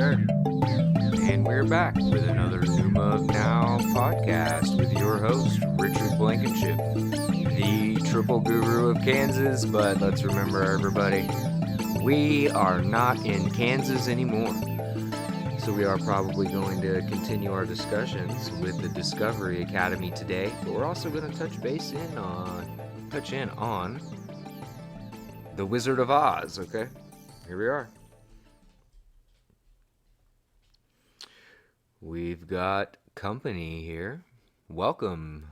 Alright, and we're back with another Pneuma Now podcast with your host, Richard Blankenship, the triple guru of Kansas. But let's remember, everybody, we are not in Kansas anymore. So we are probably going to continue our discussions with the Discovery Academy today, but we're also going to touch in on the Wizard of Oz, okay? Here we are. We've got company here. Welcome.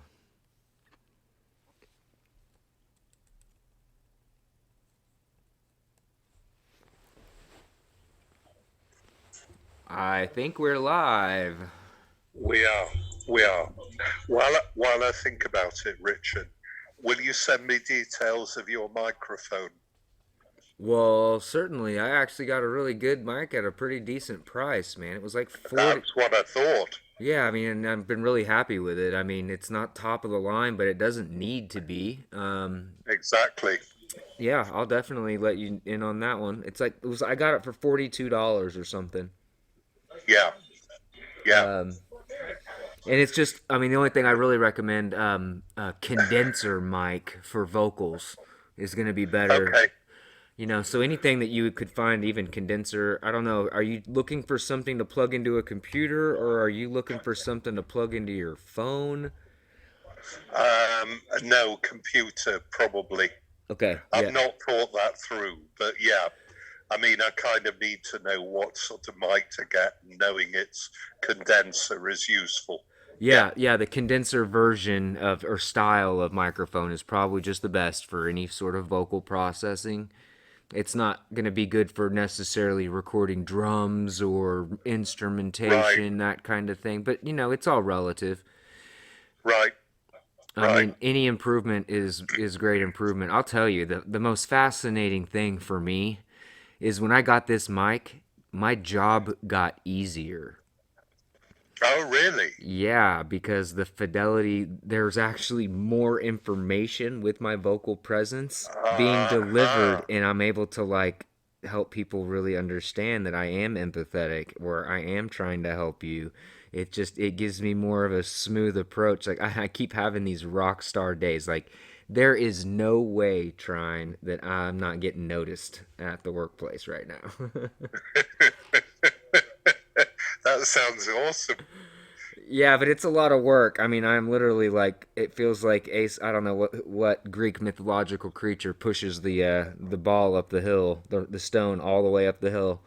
I think we're live. We are. While I think about it, Richard, will you send me details of your microphone? Well, certainly. I actually got a really good mic at a pretty decent price, man. It was like 40. That's what I thought. Yeah, I mean, and I've been really happy with it. I mean, it's not top of the line, but it doesn't need to be. Exactly. Yeah, I'll definitely let you in on that one. I got it for $42 or something. Yeah. And it's just, I mean, the only thing I really recommend, a condenser mic for vocals is going to be better. Okay. So anything that you could find, even condenser, I don't know, are you looking for something to plug into a computer, or are you looking for something to plug into your phone? No, computer, probably. Okay. I've not thought that through, but yeah. I mean, I kind of need to know what sort of mic to get, knowing its condenser is useful. Yeah, the condenser version of or style of microphone is probably just the best for any sort of vocal processing. It's not going to be good for necessarily recording drums or instrumentation, that kind of thing. But, it's all relative. Right. I mean, any improvement is great improvement. I'll tell you, the most fascinating thing for me is when I got this mic, my job got easier. Oh, really? Yeah, because the fidelity, there's actually more information with my vocal presence being delivered, and I'm able to help people really understand that I am empathetic, or I am trying to help you. It gives me more of a smooth approach. Like I keep having these rock star days. Like there is no way trying that I'm not getting noticed at the workplace right now. That sounds awesome. Yeah, but it's a lot of work. I mean, I'm literally it feels like I don't know what Greek mythological creature pushes the ball up the hill, the stone all the way up the hill,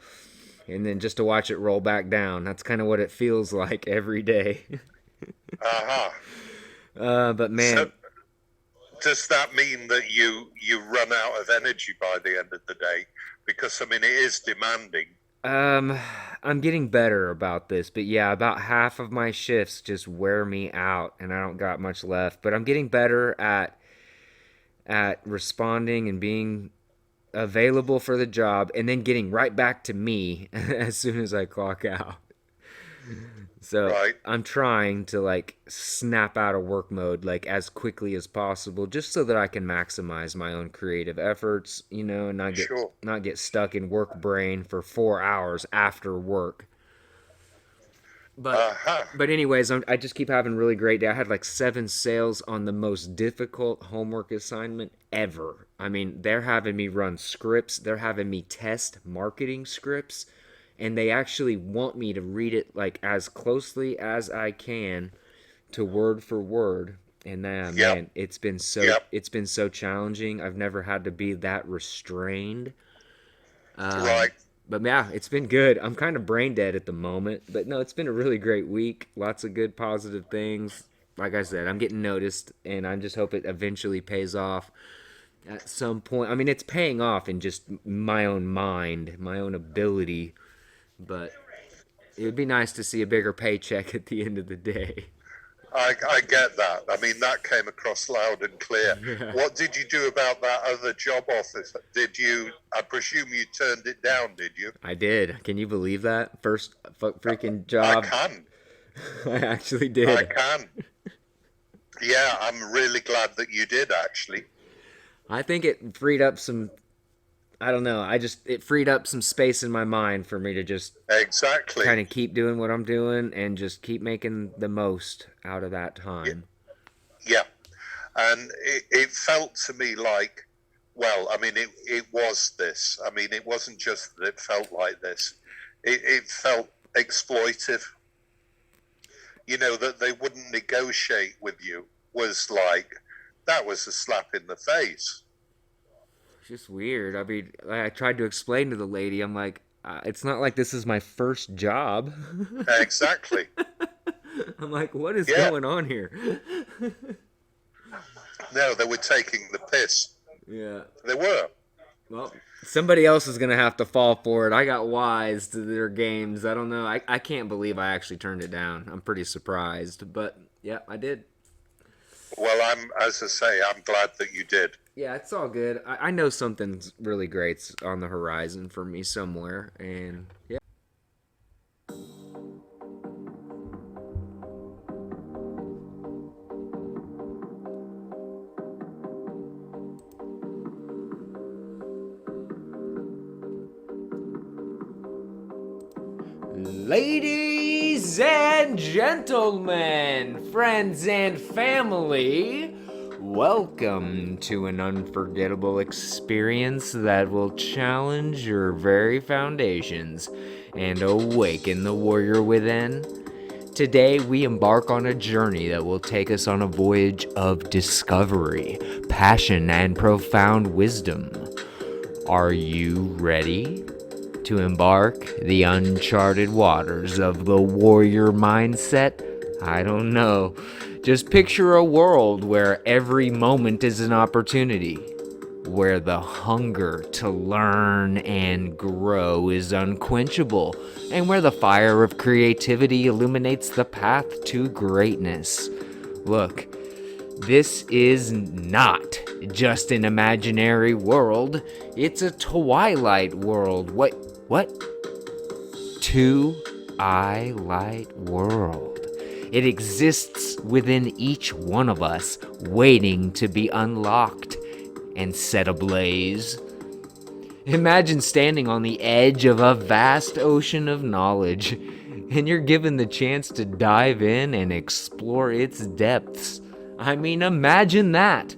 and then just to watch it roll back down. That's kind of what it feels like every day. But man, so, does that mean that you run out of energy by the end of the day? Because I mean, it is demanding. I'm getting better about this, but yeah, about half of my shifts just wear me out, and I don't got much left. But I'm getting better at responding and being available for the job, and then getting right back to me as soon as I clock out. So I'm trying to snap out of work mode as quickly as possible, just so that I can maximize my own creative efforts, and not get stuck in work brain for 4 hours after work. But anyways, I just keep having really great day. I had 7 sales on the most difficult homework assignment ever. I mean, they're having me run scripts. They're having me test marketing scripts. And they actually want me to read it as closely as I can to word for word. And then, man, it's been so challenging. I've never had to be that restrained. But yeah, it's been good. I'm kind of brain dead at the moment, but no, it's been a really great week. Lots of good positive things. Like I said, I'm getting noticed, and I just hope it eventually pays off at some point. I mean, it's paying off in just my own mind, my own ability. But it would be nice to see a bigger paycheck at the end of the day. I get that. I mean, that came across loud and clear. Yeah. What did you do about that other job offer? I presume you turned it down, did you? I did. Can you believe that? First freaking job. I can. I actually did. I can. Yeah, I'm really glad that you did, actually. I think it freed up some I don't know. It freed up some space in my mind for me to just Exactly. kind of keep doing what I'm doing and just keep making the most out of that Yeah. time. Yeah. And it felt to me like, well, I mean, it was this. I mean, it wasn't just that it felt like this. It felt exploitive. You know, that they wouldn't negotiate with you was like, that was a slap in the face. It's just weird. I mean, I tried to explain to the lady, I'm like, it's not like this is my first job. Exactly. I'm like, what is Yeah. going on here? No, they were taking the piss. Yeah. They were. Well, somebody else is going to have to fall for it. I got wise to their games. I don't know. I can't believe I actually turned it down. I'm pretty surprised. But, yeah, I did. Well, as I say, I'm glad that you did. Yeah, it's all good. I know something's really great's on the horizon for me somewhere. And, yeah. Ladies and gentlemen, friends and family, welcome to an unforgettable experience that will challenge your very foundations and awaken the warrior within. Today, we embark on a journey that will take us on a voyage of discovery, passion, and profound wisdom. Are you ready to embark the uncharted waters of the warrior mindset? I don't know. Just picture a world where every moment is an opportunity, where the hunger to learn and grow is unquenchable, and where the fire of creativity illuminates the path to greatness. Look, this is not just an imaginary world, it's a twilight world. What? Twilight world. It exists within each one of us, waiting to be unlocked and set ablaze. Imagine standing on the edge of a vast ocean of knowledge, and you're given the chance to dive in and explore its depths. I mean, imagine that.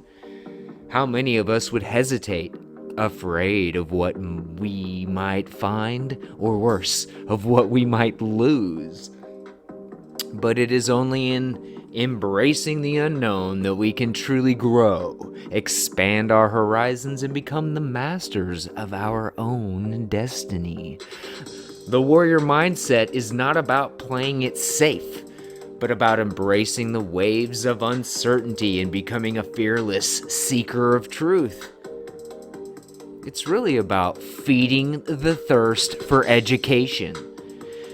How many of us would hesitate, afraid of what we might find, or worse, of what we might lose? But it is only in embracing the unknown that we can truly grow, expand our horizons, and become the masters of our own destiny. The warrior mindset is not about playing it safe, but about embracing the waves of uncertainty and becoming a fearless seeker of truth. It's really about feeding the thirst for education,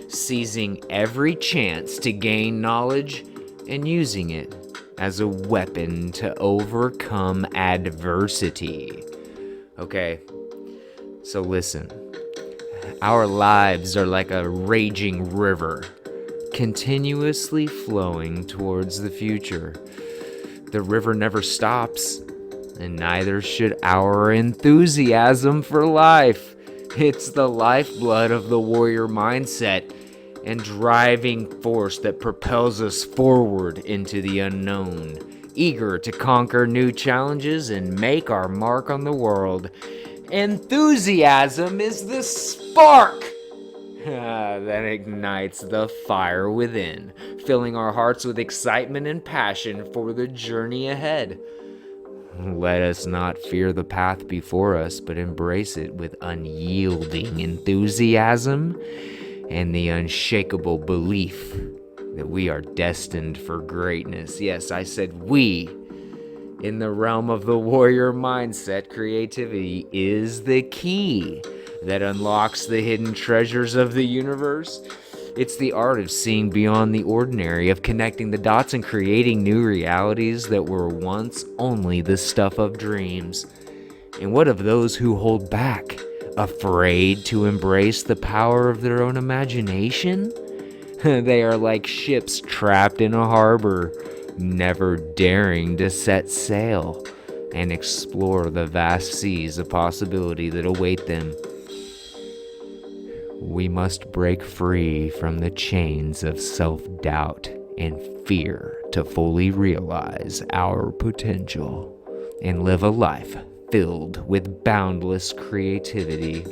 seizing every chance to gain knowledge and using it as a weapon to overcome adversity. Okay, so listen. Our lives are like a raging river, continuously flowing towards the future. The river never stops, and neither should our enthusiasm for life. It's the lifeblood of the warrior mindset and driving force that propels us forward into the unknown, eager to conquer new challenges and make our mark on the world. Enthusiasm is the spark that ignites the fire within, filling our hearts with excitement and passion for the journey ahead. Let us not fear the path before us, but embrace it with unyielding enthusiasm and the unshakable belief that we are destined for greatness. Yes, I said we. In the realm of the warrior mindset, creativity is the key that unlocks the hidden treasures of the universe. It's the art of seeing beyond the ordinary, of connecting the dots and creating new realities that were once only the stuff of dreams. And what of those who hold back, afraid to embrace the power of their own imagination? They are like ships trapped in a harbor, never daring to set sail. and explore the vast seas of possibility that await them. We must break free from the chains of self-doubt and fear to fully realize our potential and live a life filled with boundless creativity.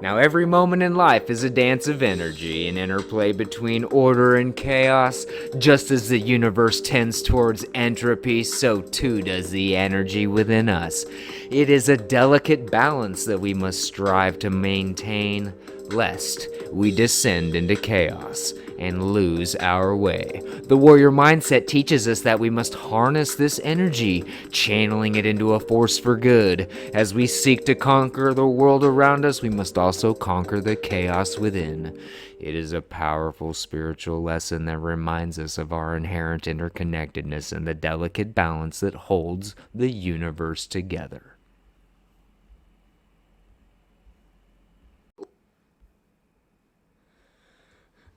Now, every moment in life is a dance of energy, an interplay between order and chaos. Just as the universe tends towards entropy, so too does the energy within us. It is a delicate balance that we must strive to maintain, lest we descend into chaos and lose our way. The warrior mindset teaches us that we must harness this energy, channeling it into a force for good. As we seek to conquer the world around us, we must also conquer the chaos within. It is a powerful spiritual lesson that reminds us of our inherent interconnectedness and the delicate balance that holds the universe together.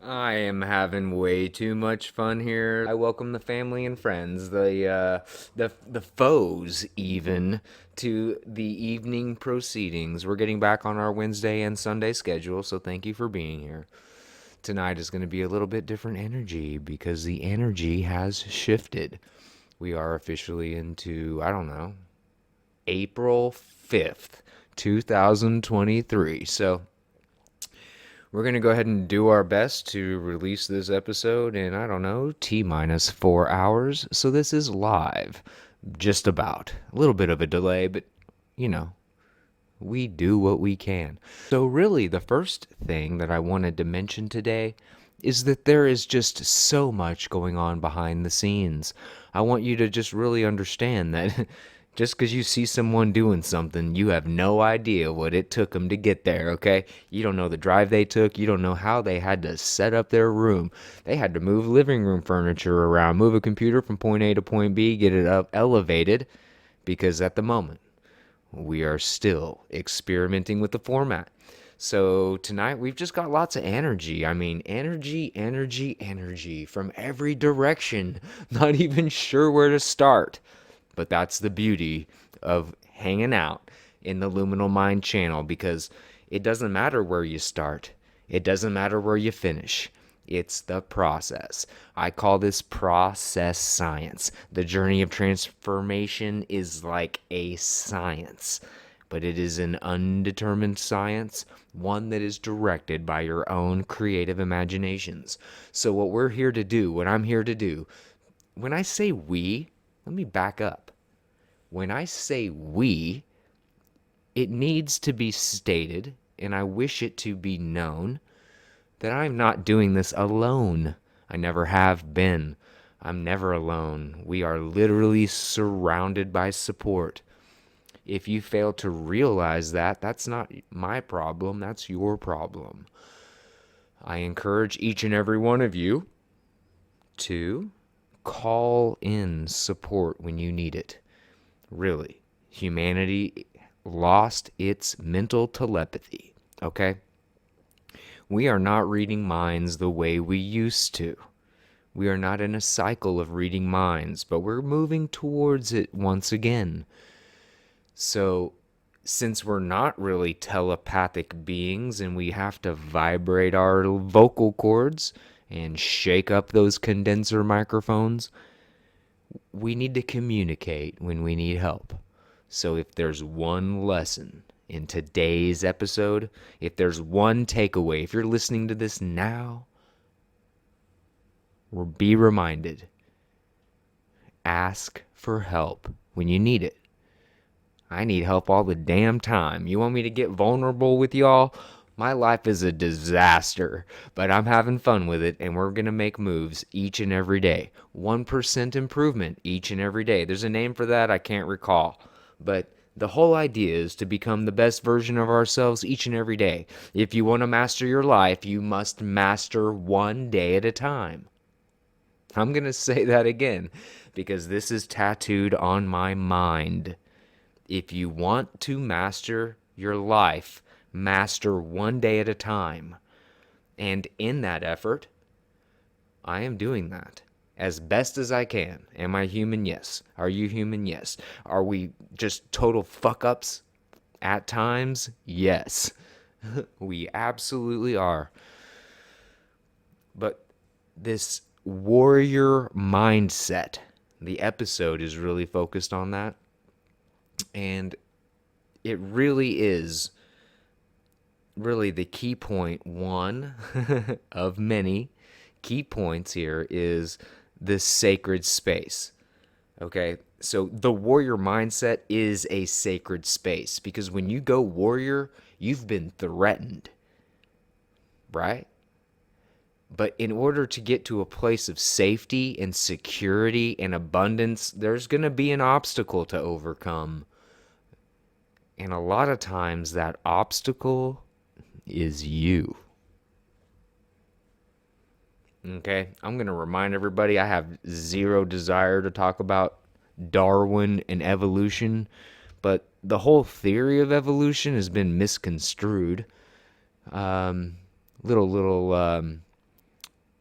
I am having way too much fun here. I welcome the family and friends, the foes even, to the evening proceedings. We're getting back on our Wednesday and Sunday schedule, so thank you for being here. Tonight is going to be a little bit different energy because the energy has shifted. We are officially into, I don't know, April 5th, 2023. So we're going to go ahead and do our best to release this episode in, I don't know, T-minus 4 hours. So this is live, just about. A little bit of a delay, but, you know, we do what we can. So really, the first thing that I wanted to mention today is that there is just so much going on behind the scenes. I want you to just really understand that just because you see someone doing something, you have no idea what it took them to get there, okay? You don't know the drive they took. You don't know how they had to set up their room. They had to move living room furniture around, move a computer from point A to point B, get it up elevated, because at the moment, we are still experimenting with the format. So tonight we've just got lots of energy. I mean, energy from every direction. Not even sure where to start. But that's the beauty of hanging out in the Luminal Mind channel, because it doesn't matter where you start. It doesn't matter where you finish. It's the process. I call this process science. The journey of transformation is like a science, but it is an undetermined science, one that is directed by your own creative imaginations. So what we're here to do, what I'm here to do, when I say we, let me back up. When I say we, it needs to be stated, and I wish it to be known, that I'm not doing this alone. I never have been. I'm never alone. We are literally surrounded by support. If you fail to realize that, that's not my problem, that's your problem. I encourage each and every one of you to call in support when you need it. Really, humanity lost its mental telepathy, okay? We are not reading minds the way we used to. We are not in a cycle of reading minds, but we're moving towards it once again. So, since we're not really telepathic beings and we have to vibrate our vocal cords and shake up those condenser microphones, we need to communicate when we need help. So if there's one lesson in today's episode, if there's one takeaway, if you're listening to this now, be reminded, ask for help when you need it. I need help all the damn time. You want me to get vulnerable with y'all? My life is a disaster, but I'm having fun with it, and we're going to make moves each and every day. 1% improvement each and every day. There's a name for that, I can't recall. But the whole idea is to become the best version of ourselves each and every day. If you want to master your life, you must master one day at a time. I'm going to say that again, because this is tattooed on my mind. If you want to master your life, master one day at a time. And in that effort, I am doing that as best as I can. Am I human? Yes. Are you human? Yes. Are we just total fuck ups at times? Yes. We absolutely are. But this warrior mindset, the episode is really focused on that. And it really is really the key point, one of many key points here, is this sacred space. Okay, so the warrior mindset is a sacred space because when you go warrior, you've been threatened, right? But in order to get to a place of safety and security and abundance, there's going to be an obstacle to overcome. And a lot of times that obstacle is you. Okay, I'm going to remind everybody I have zero desire to talk about Darwin and evolution, but the whole theory of evolution has been misconstrued. Little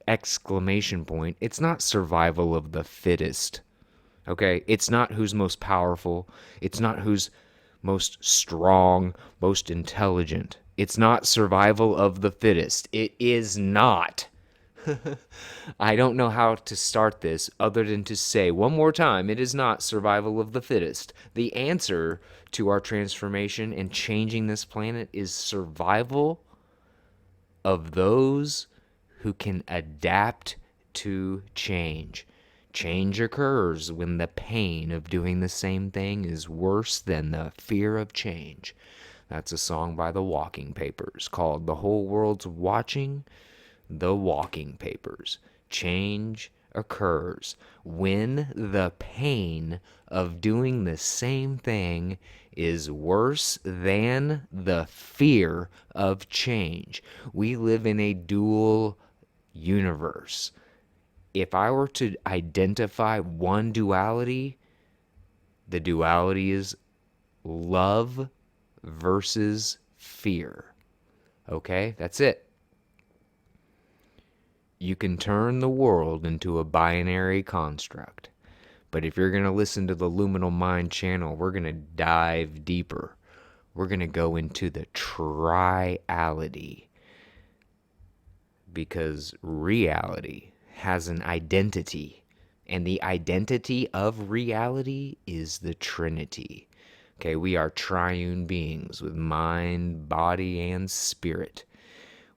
exclamation point. It's not survival of the fittest. Okay, it's not who's most powerful. It's not who's most strong, most intelligent. It's not survival of the fittest. It is not. I don't know how to start this other than to say one more time, it is not survival of the fittest. The answer to our transformation and changing this planet is survival of those who can adapt to change. Change occurs when the pain of doing the same thing is worse than the fear of change. That's a song by the Walking Papers called The Whole World's Watching the Walking Papers. Change occurs when the pain of doing the same thing is worse than the fear of change. We live in a dual universe. If I were to identify one duality, the duality is love versus fear. Okay, that's it. You can turn the world into a binary construct. But if you're going to listen to the Luminal Mind channel, we're going to dive deeper. We're going to go into the triality. Because reality has an identity. And the identity of reality is the Trinity. Okay, we are triune beings with mind, body, and spirit.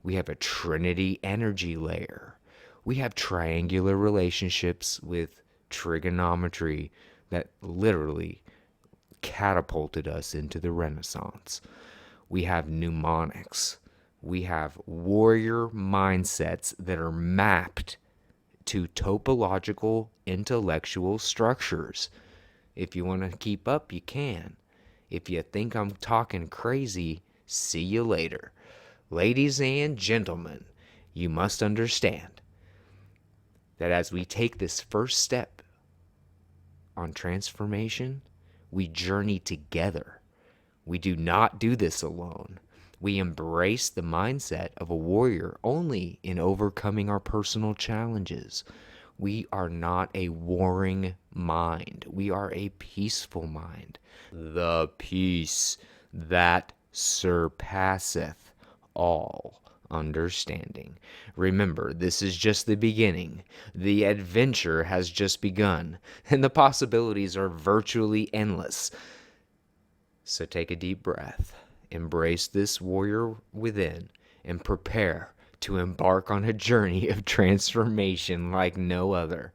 We have a Trinity energy layer. We have triangular relationships with trigonometry that literally catapulted us into the Renaissance. We have mnemonics. We have warrior mindsets that are mapped to topological intellectual structures. If you want to keep up, you can. If you think I'm talking crazy, see you later. Ladies and gentlemen, you must understand that as we take this first step on transformation, we journey together. We do not do this alone. We embrace the mindset of a warrior only in overcoming our personal challenges. We are not a warring mind. We are a peaceful mind. The peace that surpasseth all understanding. Remember, this is just the beginning. The adventure has just begun, and the possibilities are virtually endless. So take a deep breath, embrace this warrior within, and prepare to embark on a journey of transformation like no other.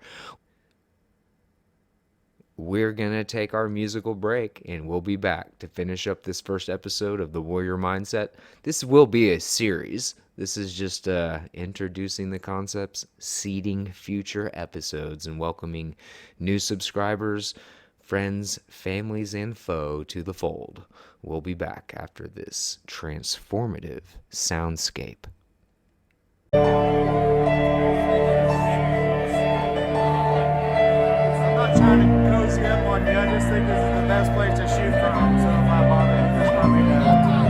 We're going to take our musical break, and we'll be back to finish up this first episode of The Warrior Mindset. This will be a series. This is just introducing the concepts, seeding future episodes, and welcoming new subscribers, friends, families, and foe to the fold. We'll be back after this transformative soundscape. Trying to cozy up on you. I just think this is the best place to shoot from. So if I bother you, just let me know.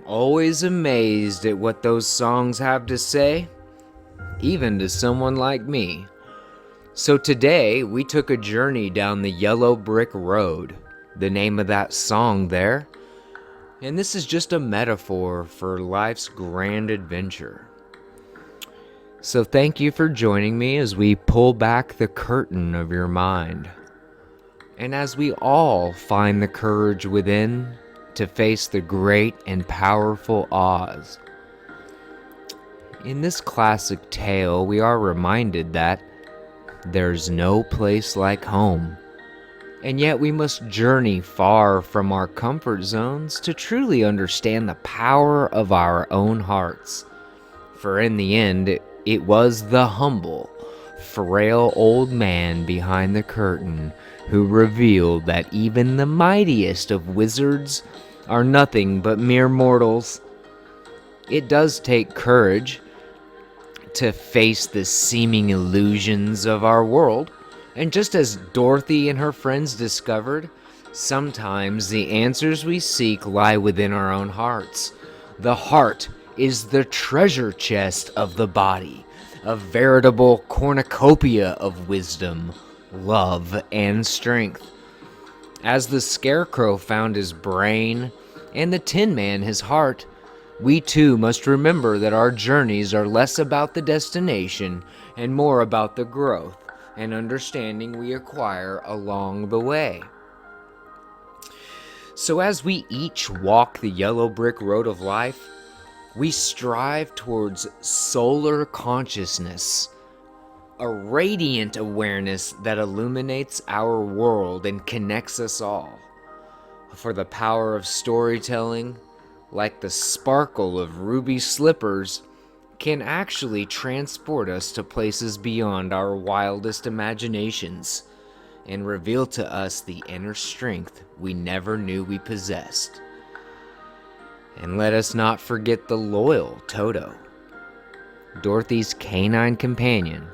Always amazed at what those songs have to say, even to someone like me. So today, we took a journey down the yellow brick road, the name of that song there, and this is just a metaphor for life's grand adventure. So thank you for joining me as we pull back the curtain of your mind, and as we all find the courage within to face the great and powerful Oz. In this classic tale, we are reminded that there's no place like home, and yet we must journey far from our comfort zones to truly understand the power of our own hearts. For in the end, it was the humble, frail old man behind the curtain who revealed that even the mightiest of wizards are nothing but mere mortals. It does take courage to face the seeming illusions of our world, and just as Dorothy and her friends discovered, sometimes the answers we seek lie within our own hearts. The heart is the treasure chest of the body, a veritable cornucopia of wisdom, love, and strength. As the Scarecrow found his brain and the Tin Man his heart, we too must remember that our journeys are less about the destination and more about the growth and understanding we acquire along the way. So as we each walk the yellow brick road of life, we strive towards solar consciousness, a radiant awareness that illuminates our world and connects us all. For the power of storytelling, like the sparkle of ruby slippers, can actually transport us to places beyond our wildest imaginations and reveal to us the inner strength we never knew we possessed. And let us not forget the loyal Toto, Dorothy's canine companion.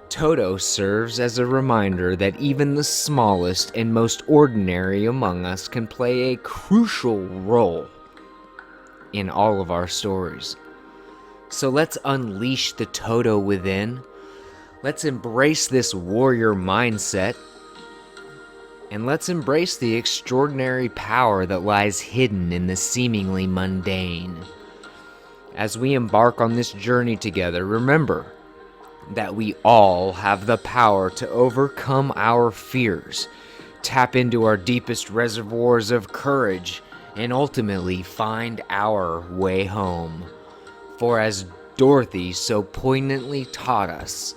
Toto serves as a reminder that even the smallest and most ordinary among us can play a crucial role in all of our stories. So let's unleash the Toto within. Let's embrace this warrior mindset. And let's embrace the extraordinary power that lies hidden in the seemingly mundane. As we embark on this journey together, remember that we all have the power to overcome our fears, tap into our deepest reservoirs of courage, and ultimately find our way home. For as Dorothy so poignantly taught us,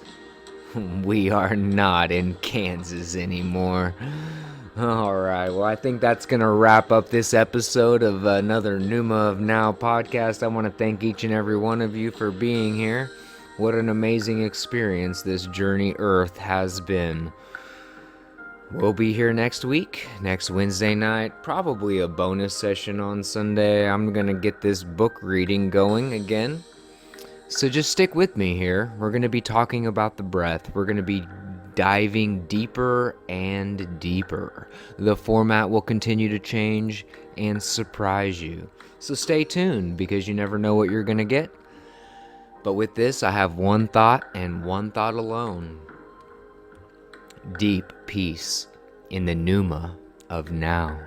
we are not in Kansas anymore. Alright, well, I think that's going to wrap up this episode of another Pneuma of Now podcast. I want to thank each and every one of you for being here. What an amazing experience this Journey Earth has been. We'll be here next week, next Wednesday night, probably a bonus session on Sunday. I'm going to get this book reading going again. So just stick with me here. We're going to be talking about the breath. We're going to be diving deeper and deeper. The format will continue to change and surprise you. So stay tuned because you never know what you're going to get. But with this, I have one thought and one thought alone. Deep peace in the Pneuma of Now.